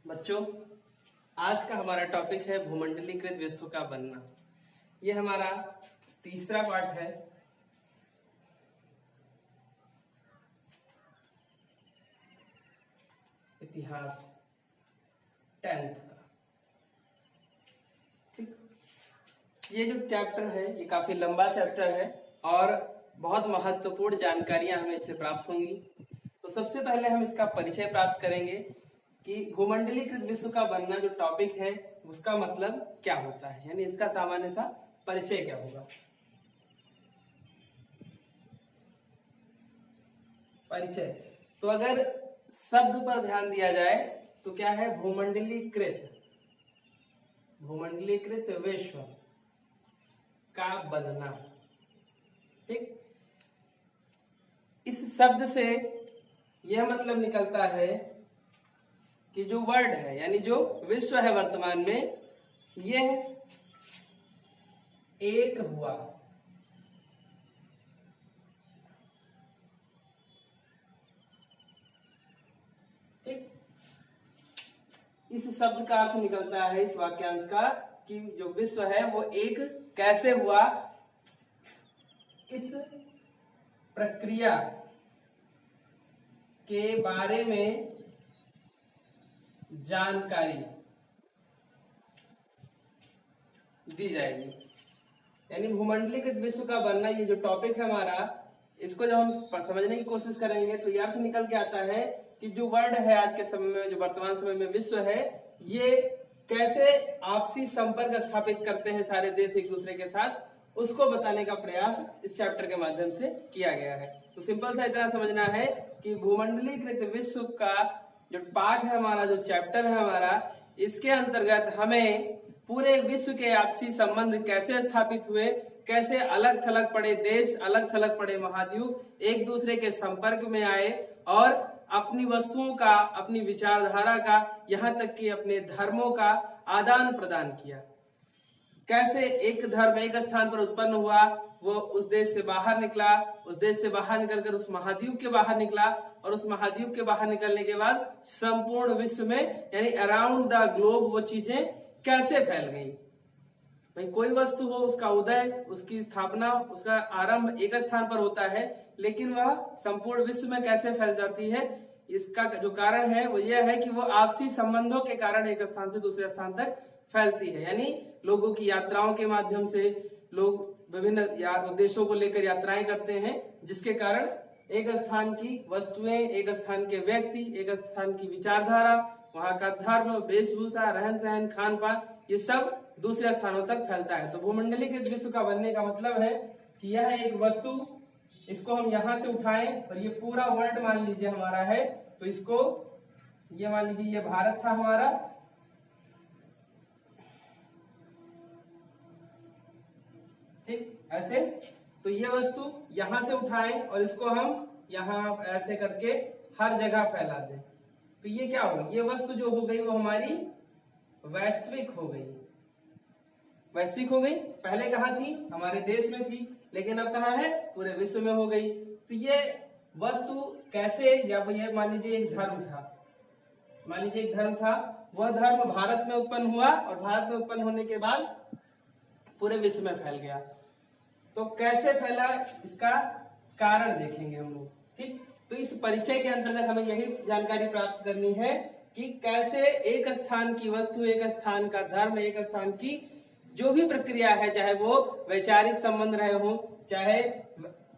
बच्चों, आज का हमारा टॉपिक है भूमंडलीकृत विश्व का बनना। ये हमारा तीसरा पार्ट है। इतिहास 10th का। ठीक, ये जो चैप्टर है ये काफी लंबा चैप्टर है और बहुत महत्वपूर्ण जानकारियां हमें इससे प्राप्त होंगी। तो सबसे पहले हम इसका परिचय प्राप्त करेंगे कि भूमंडलीकृत विश्व का बनना जो टॉपिक है उसका मतलब क्या होता है, यानी इसका सामान्य सा परिचय क्या होगा। परिचय तो अगर शब्द पर ध्यान दिया जाए तो क्या है, भूमंडलीकृत विश्व का बनना। ठीक, इस शब्द से यह मतलब निकलता है कि जो वर्ल्ड है यानी जो विश्व है वर्तमान में, यह एक हुआ। ठीक, इस शब्द का अर्थ निकलता है इस वाक्यांश का कि जो विश्व है वो एक कैसे हुआ, इस प्रक्रिया के बारे में जानकारी दी जाएगी। यानी भूमंडलीकृत विश्व का बनना, ये जो टॉपिक है हमारा, इसको जब हम समझने की कोशिश करेंगे तो यह अर्थ निकल के आता है कि जो वर्ल्ड है आज के समय में, जो वर्तमान समय में विश्व है, ये कैसे आपसी संपर्क स्थापित करते हैं सारे देश एक दूसरे के साथ, उसको बताने का प्रयास इस चैप्टर के माध्यम से किया गया है। तो सिंपल सा इतना समझना है कि भूमंडलीकृत विश्व का जो पाठ है हमारा, जो चैप्टर है हमारा, इसके अंतर्गत हमें पूरे विश्व के आपसी संबंध कैसे स्थापित हुए, कैसे अलग थलग पड़े देश, अलग थलग पड़े महाद्वीप एक दूसरे के संपर्क में आए और अपनी वस्तुओं का, अपनी विचारधारा का, यहाँ तक कि अपने धर्मों का आदान प्रदान किया। कैसे एक धर्म एक स्थान पर उत्पन्न हुआ, वो उस देश से बाहर निकला, उस देश से बाहर निकलकर उस महाद्वीप के बाहर निकला और उस महाद्वीप के बाहर निकलने के बाद संपूर्ण विश्व में यानी अराउंड द ग्लोब वो चीजें कैसे फैल गई। भाई कोई वस्तु हो, उसका उदय, उसकी स्थापना, उसका आरंभ एक स्थान पर होता है, लेकिन वह संपूर्ण विश्व में कैसे फैल जाती है, इसका जो कारण है वो यह है कि वो आपसी संबंधों के कारण एक स्थान से दूसरे स्थान तक फैलती है। यानी लोगों की यात्राओं के माध्यम से लोग विभिन्न उद्देश्यों को लेकर यात्राएं करते हैं, जिसके कारण एक स्थान की वस्तुएं, एक स्थान के व्यक्ति, एक स्थान की विचारधारा, वहां का धर्म, वेशभूषा, रहन सहन, खान पान, ये सब दूसरे स्थानों तक फैलता है। तो भूमंडलीकृत विश्व का बनने का मतलब है कि यह एक वस्तु, इसको हम यहां से उठाएं और ये पूरा वर्ल्ड मान लीजिए हमारा है, तो इसको ये मान लीजिए ये भारत था हमारा, ठीक ऐसे। तो ये वस्तु यहां से उठाएं और इसको हम यहां ऐसे करके हर जगह फैला दें, तो ये क्या होगा, ये वस्तु जो हो गई वो हमारी वैश्विक हो गई। वैश्विक हो गई, पहले कहाँ थी, हमारे देश में थी, लेकिन अब कहाँ है, पूरे विश्व में हो गई। तो ये वस्तु कैसे, जब ये मान लीजिए एक धर्म था, मान लीजिए एक धर्म था, वह धर्म भारत में उत्पन्न हुआ और भारत में उत्पन्न होने के बाद पूरे विश्व में फैल गया। तो कैसे फैला, इसका कारण देखेंगे हम लोग। ठीक, तो इस परिचय के अंतर्गत हमें यही जानकारी प्राप्त करनी है कि कैसे एक स्थान की वस्तु, एक स्थान का धर्म, एक स्थान की जो भी प्रक्रिया है, चाहे वो वैचारिक संबंध रहे हो, चाहे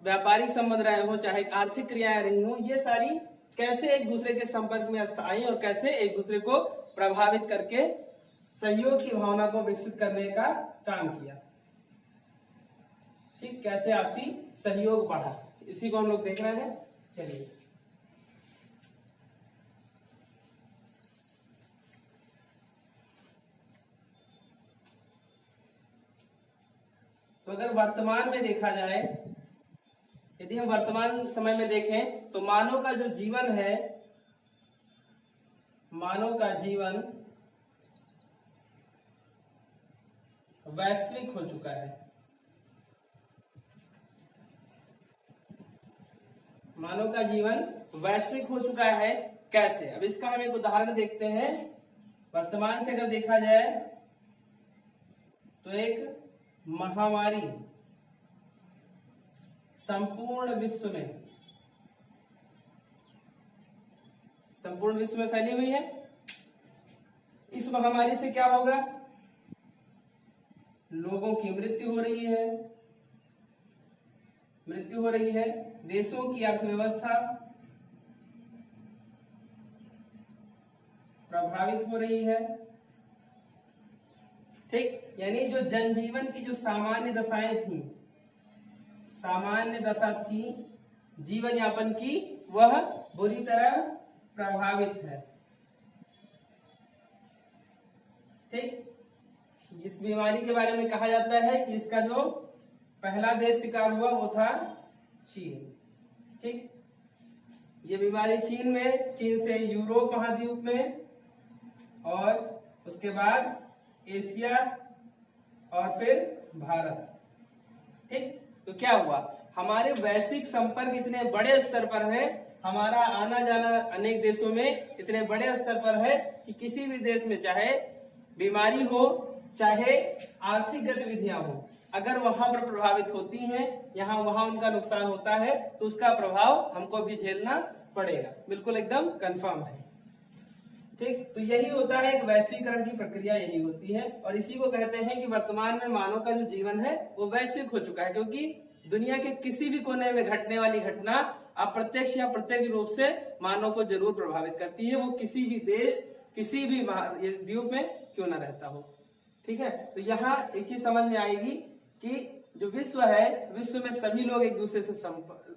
व्यापारिक संबंध रहे हो, चाहे आर्थिक क्रियाएं रही हो, ये सारी कैसे एक दूसरे के संपर्क में आई और कैसे एक दूसरे को प्रभावित करके सहयोग की भावना को विकसित करने का काम किया। ठीक, कैसे आपसी सहयोग बढ़ा, इसी को हम लोग देख रहे हैं। चलिए, तो अगर वर्तमान में देखा जाए, यदि हम वर्तमान समय में देखें तो मानव का जो जीवन है, मानव का जीवन वैश्विक हो चुका है। मानव का जीवन वैश्विक हो चुका है। कैसे, अब इसका हम एक उदाहरण देखते हैं वर्तमान से अगर देखा जाए तो एक महामारी संपूर्ण विश्व में फैली हुई है। इस महामारी से क्या होगा? लोगों की मृत्यु हो रही है, देशों की अर्थव्यवस्था प्रभावित हो रही है। ठीक, यानी जो जनजीवन की जो सामान्य दशा थी जीवन यापन की, वह बुरी तरह प्रभावित है। ठीक, इस बीमारी के बारे में कहा जाता है कि इसका जो पहला देश शिकार हुआ वो था चीन। ठीक, ये बीमारी चीन से यूरोप महाद्वीप में, और उसके बाद एशिया और फिर भारत। ठीक, तो क्या हुआ? हमारे वैश्विक संपर्क इतने बड़े स्तर पर है, हमारा आना जाना अनेक देशों में इतने बड़े स्तर पर है कि किसी भी देश में चाहे बीमारी हो, चाहे आर्थिक गतिविधियां हो, अगर वहां पर प्रभावित होती हैं, वहां उनका नुकसान होता है, तो उसका प्रभाव हमको भी झेलना पड़ेगा। बिल्कुल एकदम कंफर्म है। ठीक, तो यही होता है, एक वैश्वीकरण की प्रक्रिया यही होती है, और इसी को कहते हैं कि वर्तमान में मानव का जो जीवन है वो वैश्विक हो चुका है, क्योंकि दुनिया के किसी भी कोने में घटने वाली घटना अप्रत्यक्ष या प्रत्यक्ष रूप से मानव को जरूर प्रभावित करती है, वो किसी भी देश, किसी भी द्वीप में क्यों ना रहता हो। ठीक है, तो यहाँ एक चीज समझ में आएगी कि जो विश्व है, विश्व में सभी लोग एक दूसरे से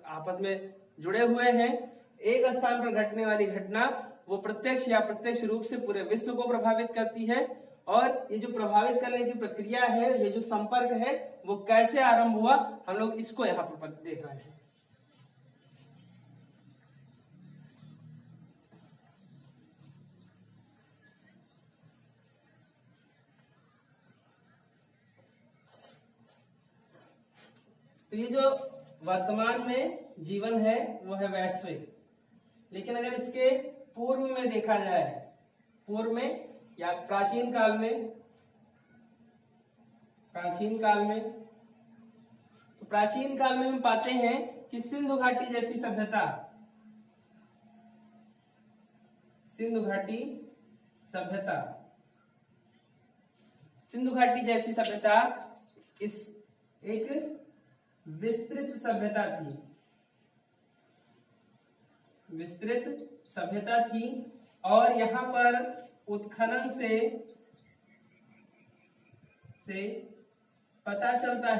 आपस में जुड़े हुए हैं। एक स्थान पर घटने वाली घटना वो प्रत्यक्ष या अप्रत्यक्ष रूप से पूरे विश्व को प्रभावित करती है, और ये जो प्रभावित करने की प्रक्रिया है, ये जो संपर्क है, वो कैसे आरंभ हुआ, हम लोग इसको यहाँ पर देख रहे हैं। तो ये जो वर्तमान में जीवन है वो है वैश्विक, लेकिन अगर इसके पूर्व में देखा जाए, पूर्व में या प्राचीन काल में, तो प्राचीन काल में हम पाते हैं कि सिंधु घाटी जैसी सभ्यता, इस एक विस्तृत सभ्यता थी, और यहाँ पर उत्खनन से पता चलता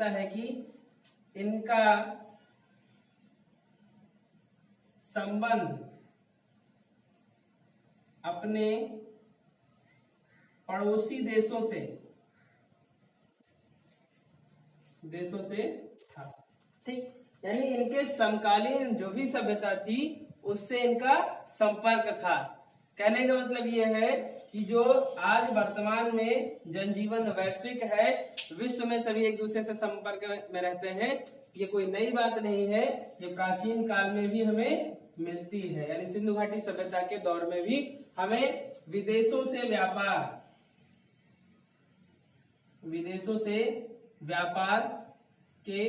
है कि इनका संबंध अपने पड़ोसी देशों से था। ठीक, यानी इनके समकालीन जो भी सभ्यता थी उससे इनका संपर्क था। कहने का मतलब यह है कि जो आज वर्तमान में जनजीवन वैश्विक है, विश्व में सभी एक दूसरे से संपर्क में रहते हैं, ये कोई नई बात नहीं है, ये प्राचीन काल में भी हमें मिलती है। यानी सिंधु घाटी सभ्यता के दौर में भी हमें विदेशों से व्यापार के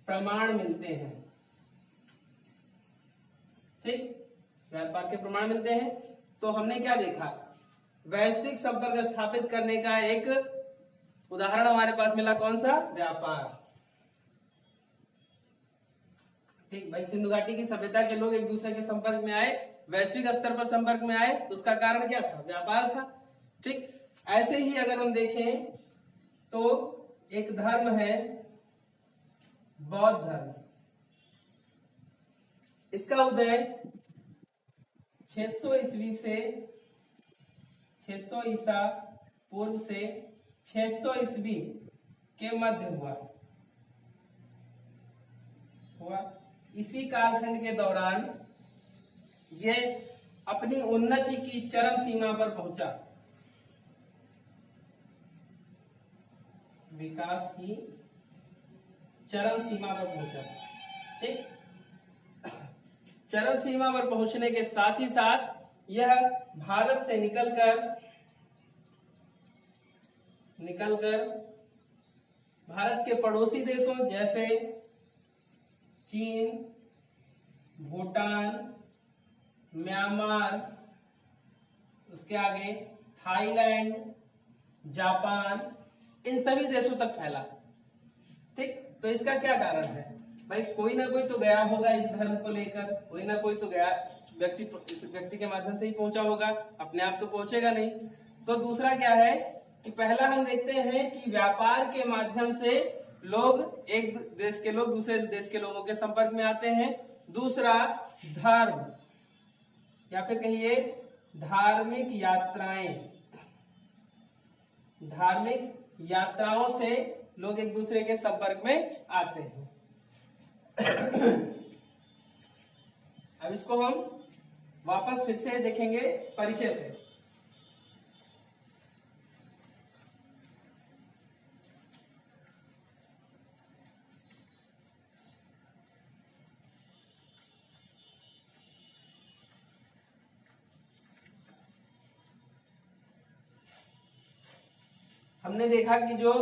प्रमाण मिलते हैं। ठीक, व्यापार के प्रमाण मिलते हैं। तो हमने क्या देखा? वैश्विक संपर्क स्थापित करने का एक उदाहरण हमारे पास मिला, कौन सा? व्यापार। ठीक भाई, सिंधु घाटी की सभ्यता के लोग एक दूसरे के संपर्क में आए, वैश्विक स्तर पर संपर्क में आए, तो उसका कारण क्या था? व्यापार था। ठीक, ऐसे ही अगर हम देखें तो एक धर्म है बौद्ध धर्म। इसका उदय 600 ईस्वी से 600 ईसा पूर्व से 600 ईस्वी के मध्य हुआ। इसी कालखंड के दौरान ये अपनी उन्नति की चरम सीमा पर पहुंचा, विकास की चरम सीमा पर पहुंचा। ठीक, चरम सीमा पर पहुंचने के साथ ही साथ यह भारत से निकलकर भारत के पड़ोसी देशों जैसे चीन, भूटान, म्यांमार, उसके आगे थाईलैंड, जापान, इन सभी देशों तक फैला। ठीक, तो इसका क्या कारण है भाई? कोई ना कोई तो गया होगा इस धर्म को लेकर, कोई ना कोई तो गया, व्यक्ति के माध्यम से ही पहुंचा होगा, अपने आप तो पहुंचेगा नहीं। तो दूसरा क्या है कि पहला हम देखते हैं कि व्यापार के माध्यम से लोग, एक देश के लोग दूसरे देश के लोगों के संपर्क में आते हैं। दूसरा धर्म या फिर कहिए धार्मिक यात्राओं से लोग एक दूसरे के संपर्क में आते हैं। अब इसको हम वापस फिर से देखेंगे परिचय से। हमने देखा कि जो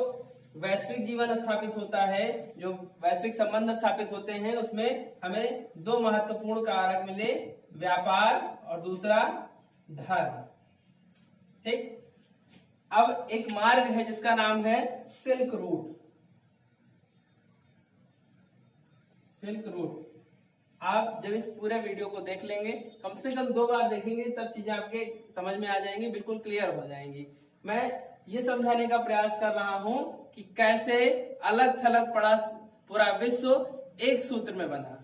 वैश्विक जीवन स्थापित होता है, जो वैश्विक संबंध स्थापित होते हैं, उसमें हमें दो महत्वपूर्ण कारक मिले, व्यापार और दूसरा धर्म। ठीक, अब एक मार्ग है जिसका नाम है सिल्क रूट। आप जब इस पूरे वीडियो को देख लेंगे, कम से कम 2 बार देखेंगे, तब चीजें आपके समझ में आ जाएंगी, बिल्कुल क्लियर हो जाएंगी। मैं ये समझाने का प्रयास कर रहा हूं कि कैसे अलग थलग पड़ा पूरा विश्व एक सूत्र में बना।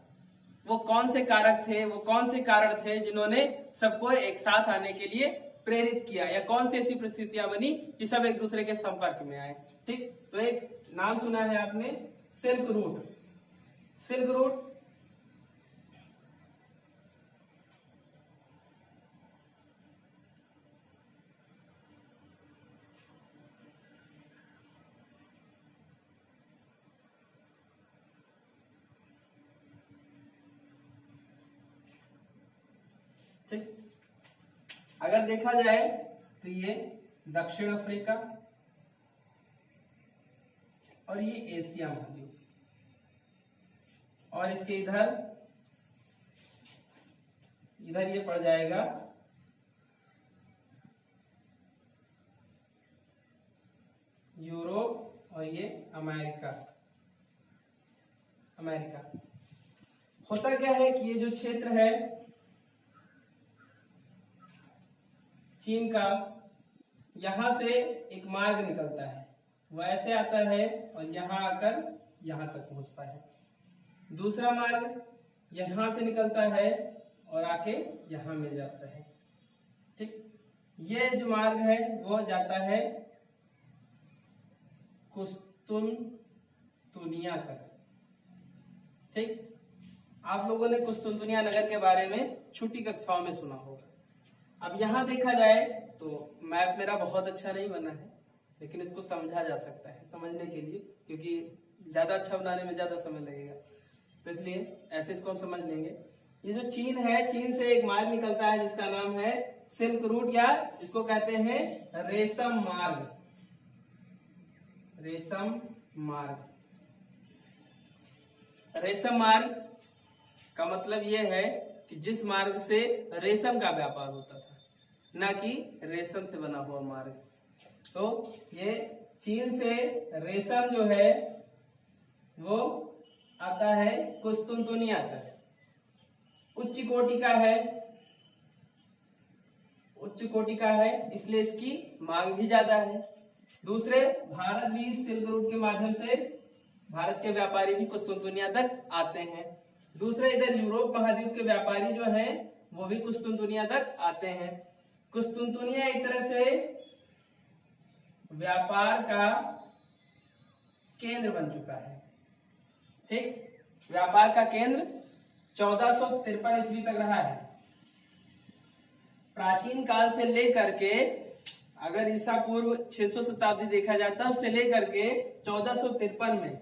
वो कौन से कारक थे, वो कौन से कारण थे जिन्होंने सबको एक साथ आने के लिए प्रेरित किया, या कौन सी ऐसी परिस्थितियां बनी कि सब एक दूसरे के संपर्क में आए। ठीक, तो एक नाम सुना है आपने, सिल्क रूट। सिल्क रूट ठीक, अगर देखा जाए तो ये दक्षिण अफ्रीका और ये एशिया महाद्वीप, और इसके इधर ये पड़ जाएगा यूरोप, और ये अमेरिका। होता क्या है कि ये जो क्षेत्र है चीन का, यहां से एक मार्ग निकलता है, वो ऐसे आता है और यहां आकर यहां तक पहुंचता है। दूसरा मार्ग यहां से निकलता है और आके यहां मिल जाता है। ठीक, ये जो मार्ग है वो जाता है कुस्तुनतुनिया तक। ठीक, आप लोगों ने कुस्तुनतुनिया नगर के बारे में छुट्टी कक्षाओं में सुना होगा। अब यहां देखा जाए तो मैप मेरा बहुत अच्छा नहीं बना है, लेकिन इसको समझा जा सकता है समझने के लिए, क्योंकि ज्यादा अच्छा बनाने में ज्यादा समय लगेगा, तो इसलिए ऐसे इसको हम समझ लेंगे। ये जो चीन है, चीन से एक मार्ग निकलता है जिसका नाम है सिल्क रूट, या इसको कहते हैं रेशम मार्ग। रेशम मार्ग का मतलब यह है कि जिस मार्ग से रेशम का व्यापार होता था, ना कि रेशम से बना हुआ मार्ग। तो ये चीन से रेशम जो है वो आता है कुस्तुनतुनिया तक। उच्च कोटि का है, इसलिए इसकी मांग भी ज्यादा है। दूसरे, भारत भी सिल्क रूट के माध्यम से भारत के व्यापारी भी कुस्तुनतुनिया तक आते हैं। दूसरे, इधर यूरोप महाद्वीप के व्यापारी जो हैं वो भी कुस्तुनतुनिया तक आते हैं। कुस्तुनतुनिया एक तरह से व्यापार का केंद्र बन चुका है। ठीक, व्यापार का केंद्र 1453 ईस्वी तक रहा है। प्राचीन काल से लेकर के, अगर ईसा पूर्व 600 शताब्दी देखा जाता है, उससे लेकर के 1453 में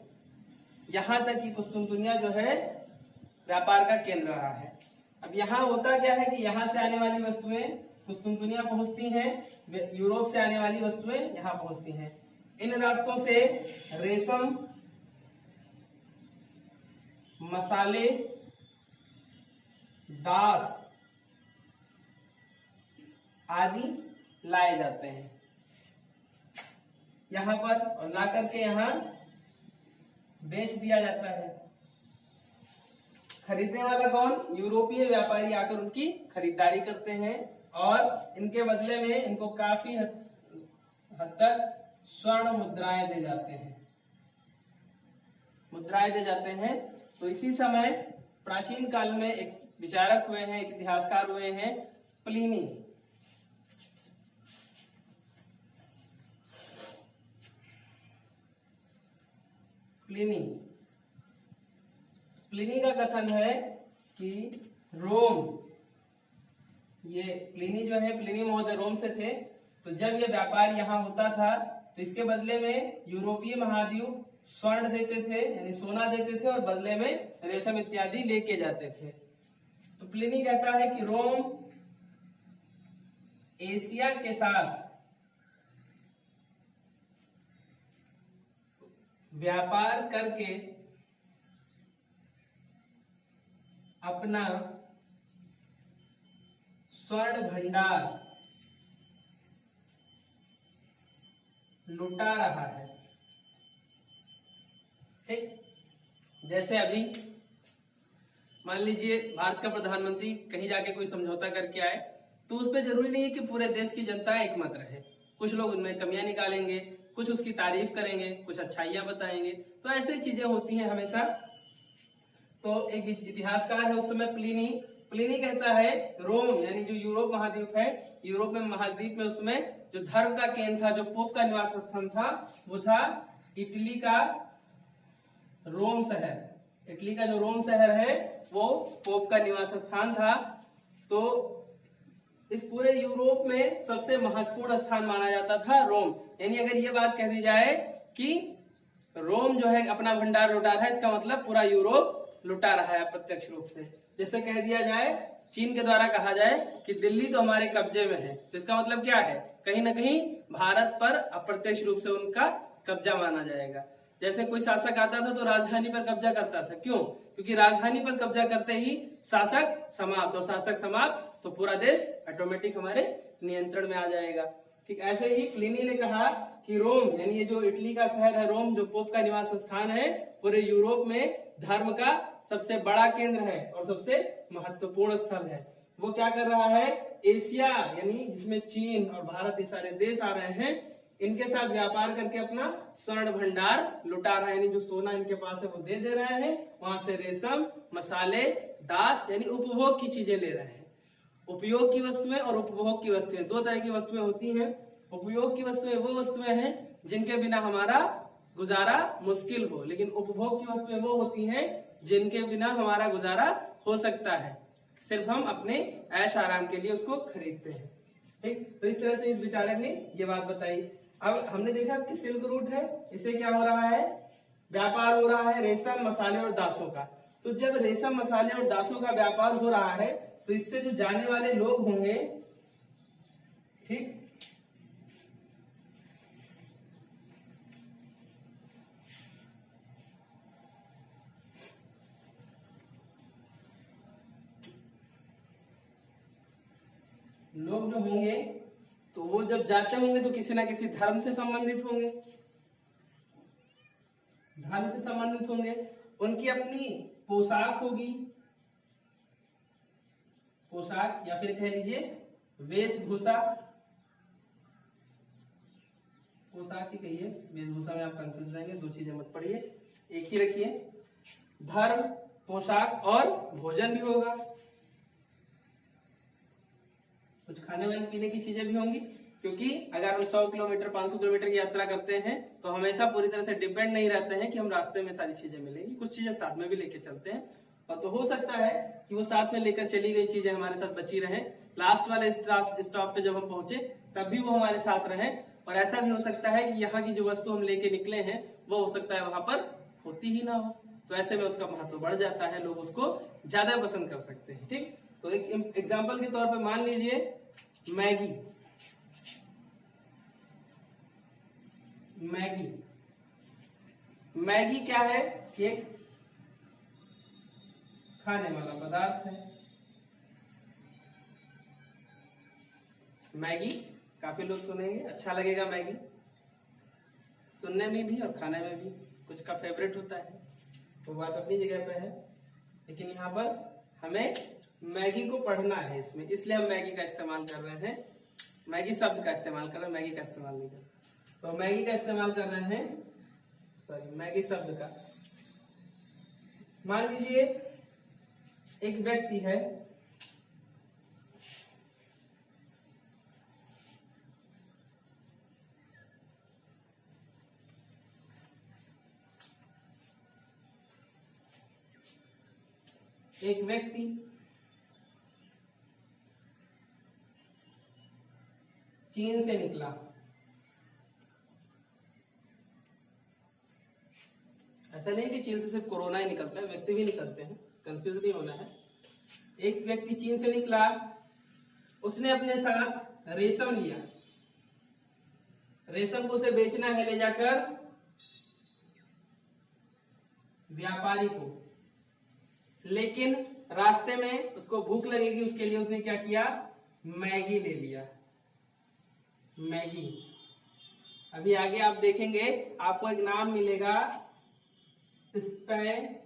यहां तक की कुस्तुनतुनिया जो है व्यापार का केंद्र रहा है। अब यहाँ होता क्या है कि यहाँ से आने वाली वस्तुएं कुस्तुनतुनिया पहुंचती हैं, यूरोप से आने वाली वस्तुएं यहाँ पहुंचती हैं। इन रास्तों से रेशम, मसाले, दास आदि लाए जाते हैं यहाँ पर, और ला करके यहाँ बेच दिया जाता है। खरीदने वाला कौन? यूरोपीय व्यापारी आकर उनकी खरीदारी करते हैं और इनके बदले में इनको काफी हद तक स्वर्ण मुद्राएं दे जाते हैं, मुद्राएं दे जाते हैं। तो इसी समय प्राचीन काल में एक विचारक हुए हैं, एक इतिहासकार हुए हैं, प्लिनी। प्लिनी का कथन है कि रोम, ये प्लिनी जो है, प्लिनी महोदय रोम से थे। तो जब ये व्यापार यहाँ होता था तो इसके बदले में यूरोपीय महाद्वीप स्वर्ण देते थे, यानी सोना देते थे, और बदले में रेशम इत्यादि लेके जाते थे। तो प्लिनी कहता है कि रोम एशिया के साथ व्यापार करके अपना स्वर्ण भंडार लुटा रहा है। ठीक, जैसे अभी मान लीजिए भारत का प्रधानमंत्री कहीं जाके कोई समझौता करके आए, तो उस पर जरूरी नहीं है कि पूरे देश की जनता एकमत रहे। कुछ लोग उनमें कमियां निकालेंगे, कुछ उसकी तारीफ करेंगे, कुछ अच्छाइयां बताएंगे। तो ऐसी चीजें होती हैं हमेशा। तो एक इतिहासकार है उस समय प्लिनी। प्लिनी कहता है रोम, यानी जो यूरोप महाद्वीप है, यूरोप में महाद्वीप में उसमें जो धर्म का केंद्र था, जो पोप का निवास स्थान था, वो था इटली का रोम शहर। इटली का जो रोम शहर है वो पोप का निवास स्थान था। तो इस पूरे यूरोप में सबसे महत्वपूर्ण स्थान माना जाता था रोम। यानी अगर ये बात कह दी जाए कि रोम जो है अपना भंडार लुटा रहा है, इसका मतलब पूरा यूरोप लुटा रहा है अप्रत्यक्ष रूप से। जैसे कह दिया जाए, चीन के द्वारा कहा जाए कि दिल्ली तो हमारे कब्जे में है, तो इसका मतलब क्या है? कहीं ना कहीं भारत पर अप्रत्यक्ष रूप से उनका कब्जा माना जाएगा। जैसे कोई शासक आता था तो राजधानी पर कब्जा करता था, क्यों? क्योंकि राजधानी पर कब्जा करते ही शासक समाप्त, और शासक समाप्त तो पूरा देश ऑटोमेटिक हमारे नियंत्रण में आ जाएगा। ठीक ऐसे ही प्लिनी ने कहा कि रोम, यानी ये जो इटली का शहर है रोम, जो पोप का निवास स्थान है, पूरे यूरोप में धर्म का सबसे बड़ा केंद्र है और सबसे महत्वपूर्ण स्थल है। वो क्या कर रहा है? एशिया, यानी जिसमें चीन और भारत ये सारे देश आ रहे हैं, इनके साथ व्यापार करके अपना स्वर्ण भंडार लुटा रहा है। यानी जो सोना इनके पास है वो दे रहे हैं, वहां से रेशम, मसाले, दास यानी उपभोग की चीजें ले रहे हैं। उपयोग की वस्तुएं और उपभोग की वस्तुएं, दो तरह की वस्तुएं होती हैं। उपयोग की वस्तुएं वो वस्तुएं हैं जिनके बिना हमारा गुजारा मुश्किल हो, लेकिन उपभोग की वस्तुएं वो होती हैं जिनके बिना हमारा गुजारा हो सकता है, सिर्फ हम अपने ऐश आराम के लिए उसको खरीदते हैं। ठीक, तो इस तरह से इस विचारक ने ये बात बताई। अब हमने देखा कि सिल्क रूट है, इससे क्या हो रहा है? व्यापार हो रहा है रेशम, मसाले और दासों का। तो जब रेशम, मसाले और दासों का व्यापार हो रहा है तो इससे जो जाने वाले लोग होंगे, ठीक, लोग जो होंगे तो वो जब जाते होंगे तो किसी ना किसी धर्म से संबंधित होंगे, धर्म से संबंधित होंगे। उनकी अपनी पोशाक होगी, पोशाक या फिर कह लीजिए वेशभूषा। पोशाक ही कहिए, वेशभूषा में आप कंफ्यूज रहेंगे, दो चीजें मत पढ़िए, एक ही रखिए। धर्म, पोशाक और भोजन भी होगा, कुछ खाने वाने पीने की चीजें भी होंगी, क्योंकि अगर हम 100 किलोमीटर 500 किलोमीटर की यात्रा करते हैं तो हमेशा पूरी तरह से डिपेंड नहीं रहते हैं कि हम रास्ते में सारी चीजें मिलेंगी, कुछ चीजें साथ में भी लेके चलते हैं। और तो हो सकता है कि वो साथ में लेकर चली गई चीजें हमारे साथ बची रहें, लास्ट वाले स्टॉप पे जब हम पहुंचे तब भी वो हमारे साथ रहें। और ऐसा भी हो सकता है कि यहाँ की जो वस्तु हम लेके निकले हैं वो हो सकता है वहां पर होती ही ना हो, तो ऐसे में उसका महत्व बढ़ जाता है, लोग उसको ज्यादा पसंद कर सकते हैं। ठीक, तो एक एग्जांपल के तौर पे मान लीजिए मैगी। मैगी मैगी क्या है? एक खाने वाला पदार्थ है। मैगी काफी लोग सुनेंगे, अच्छा लगेगा मैगी सुनने में भी और खाने में भी, कुछ का फेवरेट होता है, वो बात अपनी जगह पे है। लेकिन यहाँ पर हमें मैगी को पढ़ना है इसमें, इसलिए हम मैगी का इस्तेमाल कर रहे हैं। मैगी शब्द का इस्तेमाल कर रहे हैं, मैगी का इस्तेमाल नहीं कर। तो मैगी का इस्तेमाल कर रहे हैं, सॉरी मैगी शब्द का। मान लीजिए एक व्यक्ति है, एक व्यक्ति चीन से निकला। ऐसा नहीं कि चीन से सिर्फ कोरोना ही निकलता है, व्यक्ति भी निकलते हैं, कंफ्यूज नहीं होना है। एक व्यक्ति चीन से निकला, उसने अपने साथ रेशम लिया। रेशम को उसे बेचना है ले जाकर व्यापारी को, लेकिन रास्ते में उसको भूख लगेगी, उसके लिए उसने क्या किया? मैगी ले लिया। मैगी, अभी आगे आप देखेंगे आपको एक नाम मिलेगा स्पैघेटी।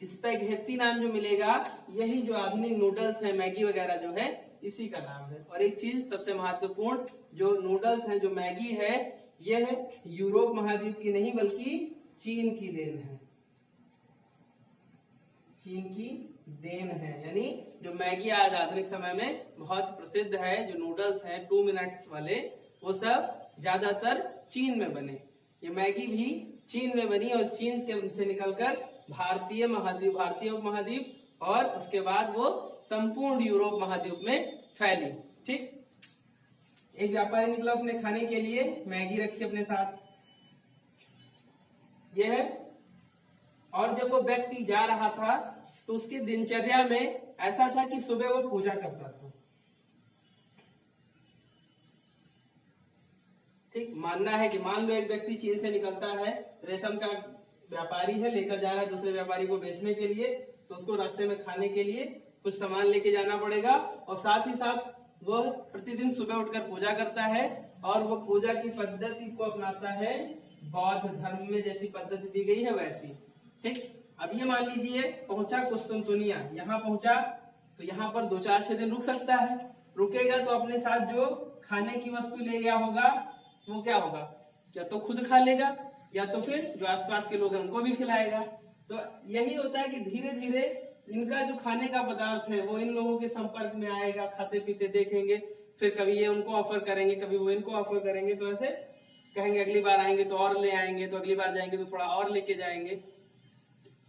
स्पैघेटी नाम जो मिलेगा, यही जो आधुनिक नूडल्स है, मैगी वगैरह जो है, इसी का नाम है। और एक चीज सबसे महत्वपूर्ण, जो नूडल्स है, जो मैगी है, यह यूरोप महाद्वीप की नहीं बल्कि चीन की देन है। चीन की देन है, यानी जो मैगी आज आधुनिक समय में बहुत प्रसिद्ध है, जो नूडल्स हैं 2 मिनट्स वाले, वो सब ज्यादातर चीन में बने। ये मैगी भी चीन में बनी और चीन के से निकलकर भारतीय महाद्वीप, भारतीय उपमहाद्वीप, और उसके बाद वो संपूर्ण यूरोप महाद्वीप में फैली। ठीक, एक व्यापारी निकला, उसने खाने के लिए मैगी रखी अपने साथ, यह है। और जब वो व्यक्ति जा रहा था तो उसकी दिनचर्या में ऐसा था कि सुबह वो पूजा करता था। ठीक, मानना है कि मान लो एक व्यक्ति चीन से निकलता है, रेशम का व्यापारी है, लेकर जा रहा है दूसरे व्यापारी को बेचने के लिए, तो उसको रास्ते में खाने के लिए कुछ सामान लेके जाना पड़ेगा। और साथ ही साथ वह प्रतिदिन सुबह उठकर पूजा करता है, और वह पूजा की पद्धति को अपनाता है बौद्ध धर्म में जैसी पद्धति दी गई है वैसी। ठीक, अब ये मान लीजिए पहुंचा कुस्तुनतुनिया, यहाँ पहुंचा तो यहाँ पर 2-4-6 दिन रुक सकता है। रुकेगा तो अपने साथ जो खाने की वस्तु ले गया होगा वो क्या होगा, या तो खुद खा लेगा या तो फिर जो आसपास के लोग हैं उनको भी खिलाएगा। तो यही होता है कि धीरे धीरे इनका जो खाने का पदार्थ है वो इन लोगों के संपर्क में आएगा, खाते पीते देखेंगे, फिर कभी ये उनको ऑफर करेंगे, कभी वो इनको ऑफर करेंगे, तो ऐसे कहेंगे अगली बार आएंगे तो और ले आएंगे, तो अगली बार जाएंगे तो थोड़ा और लेके जाएंगे,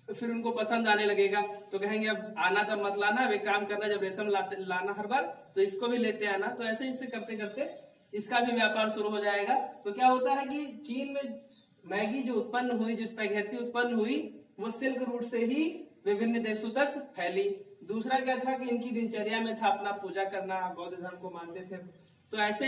फिर उनको पसंद आने लगेगा तो कहेंगे अब आना तब मत लाना, अब एक काम करना, जब रेशम लाना हर बार तो इसको भी लेते आना। तो ऐसे इससे करते करते इसका भी व्यापार शुरू हो जाएगा। तो क्या होता है कि चीन में मैगी जो उत्पन्न हुई, जो स्पैघेटी उत्पन्न हुई, वो सिल्क रूट से ही विभिन्न देशों तक फैली। दूसरा क्या था कि इनकी दिनचर्या में था अपना पूजा करना, बौद्ध धर्म को मानते थे। तो ऐसे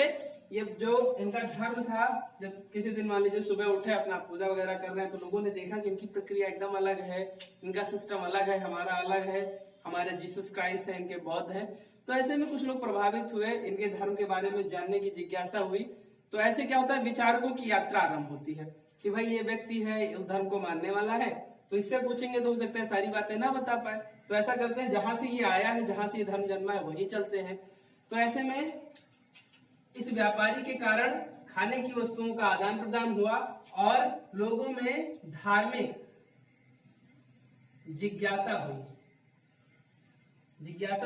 ये जो इनका धर्म था, जब किसी दिन मान लीजिए सुबह उठे अपना पूजा वगैरह कर रहे हैं, तो लोगों ने देखा कि इनकी प्रक्रिया एकदम अलग है, इनका सिस्टम अलग है, हमारा अलग है, हमारे जीसस क्राइस्ट है, इनके बौद्ध है। तो ऐसे में कुछ लोग प्रभावित हुए, इनके धर्म के बारे में जानने की जिज्ञासा हुई। तो ऐसे क्या होता है, विचारकों की यात्रा आरंभ होती है कि भाई ये व्यक्ति है, उस धर्म को मानने वाला है, तो इससे पूछेंगे तो हो सकता है सारी बातें ना बता पाए। तो ऐसा करते हैं, जहां से ये आया है, जहां से ये धर्म जन्मा है, वहीं चलते हैं। तो ऐसे में इस व्यापारी के कारण खाने की वस्तुओं का आदान प्रदान हुआ और लोगों में धार्मिक जिज्ञासा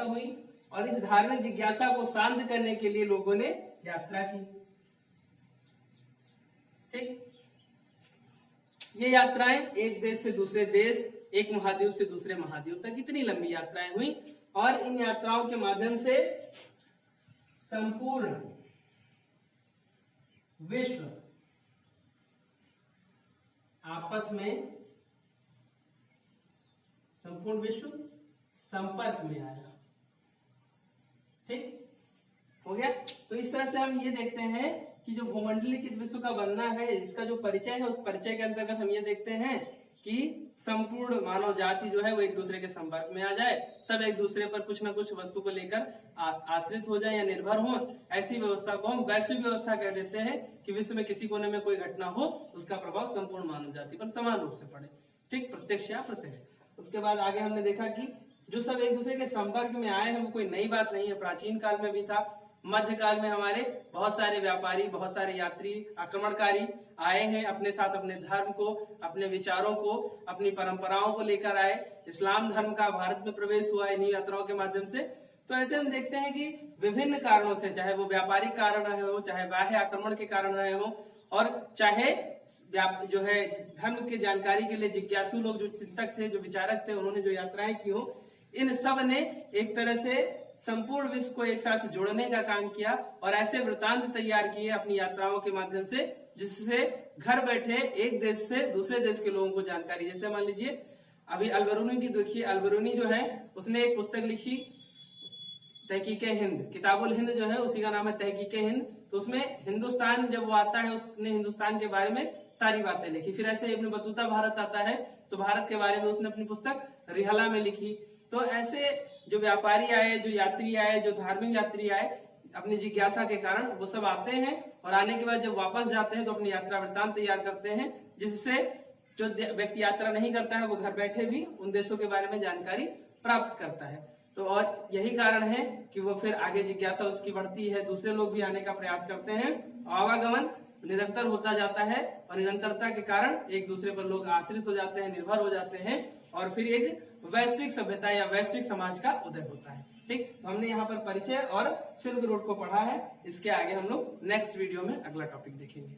हुई और इस धार्मिक जिज्ञासा को शांत करने के लिए लोगों ने यात्रा की। ठीक, ये यात्राएं एक देश से दूसरे देश, एक महाद्वीप से दूसरे महाद्वीप तक, इतनी लंबी यात्राएं हुई और इन यात्राओं के माध्यम से संपूर्ण विश्व आपस में संपूर्ण विश्व संपर्क में आया। ठीक हो गया। तो इस तरह से हम ये देखते हैं कि जो भूमंडलीकृत विश्व का बनना है, इसका जो परिचय है, उस परिचय के अंतर्गत हम ये देखते हैं कि संपूर्ण मानव जाति जो है वो एक दूसरे के संपर्क में आ जाए, सब एक दूसरे पर कुछ न कुछ वस्तु को लेकर आश्रित हो जाए या निर्भर हो। ऐसी व्यवस्था को हम वैश्विक व्यवस्था कह देते हैं कि विश्व में किसी कोने में कोई घटना हो, उसका प्रभाव संपूर्ण मानव जाति पर समान रूप से पड़े। ठीक, प्रत्यक्ष या प्रत्यक्ष। उसके बाद आगे हमने देखा कि जो सब एक दूसरे के संपर्क में आए हैं वो कोई नई बात नहीं है, प्राचीन काल में भी था। मध्यकाल में हमारे बहुत सारे व्यापारी, बहुत सारे यात्री, आक्रमणकारी आए हैं, अपने साथ अपने धर्म को, अपने विचारों को, अपनी परंपराओं को लेकर आए। इस्लाम धर्म का भारत में प्रवेश हुआ इन्हीं यात्राओं के माध्यम से। तो ऐसे हम देखते हैं कि विभिन्न कारणों से, चाहे वो व्यापारिक कारण रहे हो, चाहे बाह्य आक्रमण के कारण रहे हो, और चाहे जो है धर्म की जानकारी के लिए जिज्ञासु लोग, जो चिंतक थे, जो विचारक थे, उन्होंने जो यात्राएं की हो, इन सब ने एक तरह से संपूर्ण विश्व को एक साथ जोड़ने का काम किया और ऐसे वृत्तांत तैयार किए अपनी यात्राओं के माध्यम से, जिससे घर बैठे एक देश से दूसरे देश के लोगों को जानकारी। जैसे मान लीजिए अभी अल-बरूनी की देखिए, अल-बरूनी जो है उसने एक पुस्तक लिखी तहकीके हिंद, किताबुल हिंद जो है उसी का नाम है तहकीके हिंद। तो उसमें हिंदुस्तान जब वो आता है, उसने हिंदुस्तान के बारे में सारी बातें लिखी। फिर ऐसे इब्न बतूता भारत आता है तो भारत के बारे में उसने अपनी पुस्तक रिहला में लिखी। तो ऐसे जो व्यापारी आए, जो यात्री आए, जो धार्मिक यात्री आए, अपनी जिज्ञासा के कारण वो सब आते हैं और आने के बाद जब वापस जाते हैं तो अपनी यात्रा वृत्तांत तैयार करते हैं, जिससे जो व्यक्ति यात्रा नहीं करता है वो घर बैठे भी उन देशों के बारे में जानकारी प्राप्त करता है। तो और यही कारण है कि वो फिर आगे जिज्ञासा उसकी बढ़ती है, दूसरे लोग भी आने का प्रयास करते हैं, आवागमन निरंतर होता जाता है और निरंतरता के कारण एक दूसरे पर लोग आश्रित हो जाते हैं, निर्भर हो जाते हैं और फिर एक वैश्विक सभ्यता या वैश्विक समाज का उदय होता है। ठीक, तो हमने यहाँ पर परिचय और सिल्क रोड को पढ़ा है। इसके आगे हम लोग नेक्स्ट वीडियो में अगला टॉपिक देखेंगे।